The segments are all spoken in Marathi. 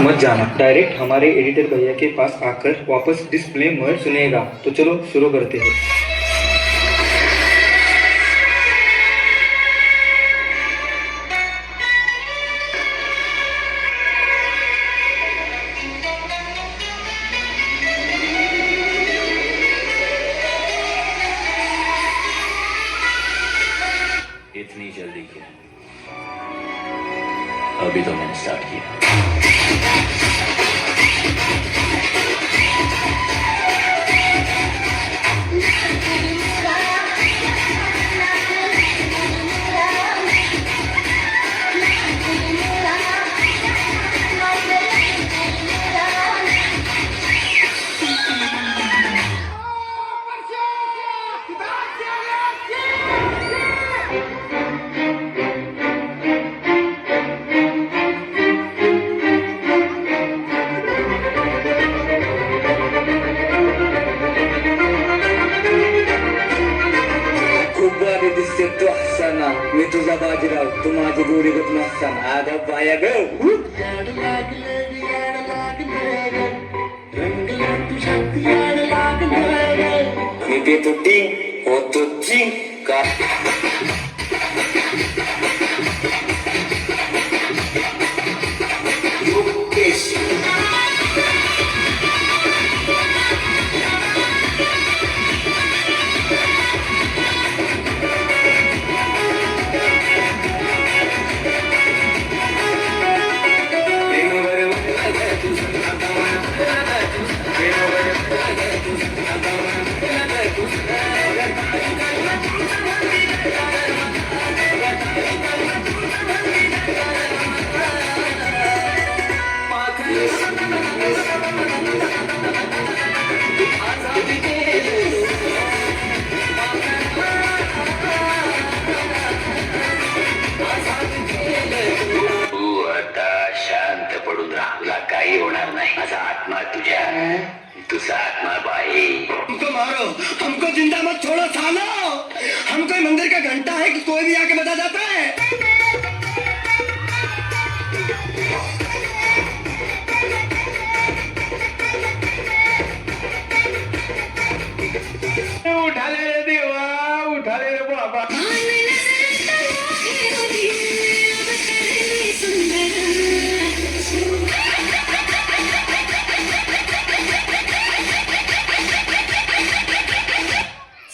मत जाना, डायरेक्ट हमारे एडिटर भैया के पास आकर वापस डिस्क्लेमर सुनेगा। तो चलो शुरू करते हैं। इतनी जल्दी क्यों? अभी तो मैंने स्टार्ट किया। तू हसना मी तुझा बाजीराव तू माझी गोरी गत नसताना आगा बाया ग मी पेतो टिंग होतो चिंग का काही होणार नाही. माझा आत्मा तुझ्या तुझा आत्मा बाई. हमको मारो हमको जिंदा मत छोड़ो सालो हम कोई मंदिर का घंटा है कि कोई भी आके बता जाता है. उठाले रे देवा, उठाले रे बाबा.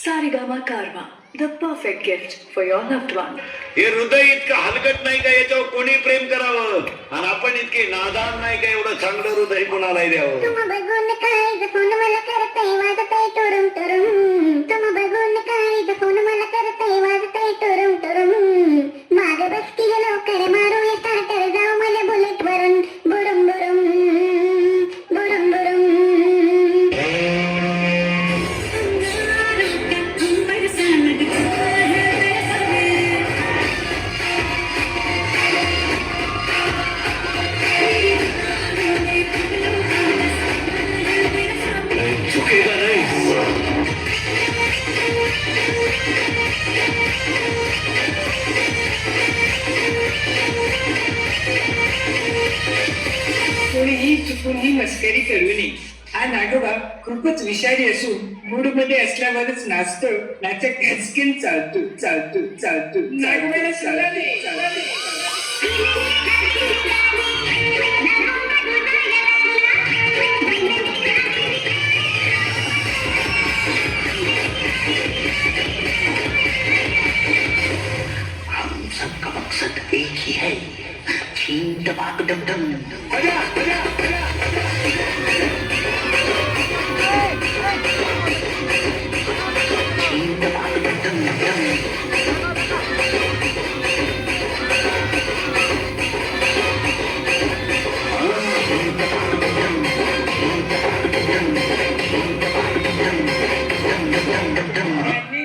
सारेगामा कारवा, the perfect gift for your loved one. हे हृदय इतकं हलकट नाही का याच्यावर कोणी प्रेम करावं आणि आपण इतके नादान नाही का एवढं चांगलं हृदय कोणालाही द्यावं. तुम बघून काय जपून मला करते वाजते टुरुम टुरुम तुम बघून काय जपून मला करते वाजते टुरुम टुरुम माग बस की लवकर मारू स्टार्टर जाऊ मला बुलेट वरून बुडुम बुडुम बुडुम बुडुम चुकेगा नाही. कोणीही चुकून ही मस्करी करू नये. हा नागोबा खूपच विषारी असून मूड मध्ये असल्यावरच नाचतो. नाचक घसकीन चालतो चालतो चालतो नागोबाला चालतो. हम सबका मकसद एक ही है. छीन टपाक डम डम. छीन टपाक डम डम डम.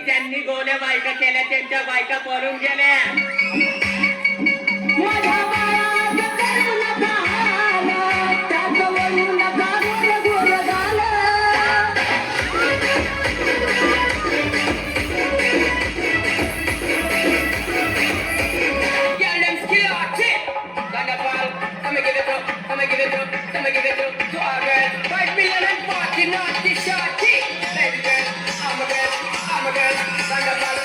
ज्यांनी गोल्या बायका केल्या त्यांच्या बायका पळून गेल्या. स्वागत 5 million and 40 naughty shorty. Baby girl, I'm a girl, सांगा मला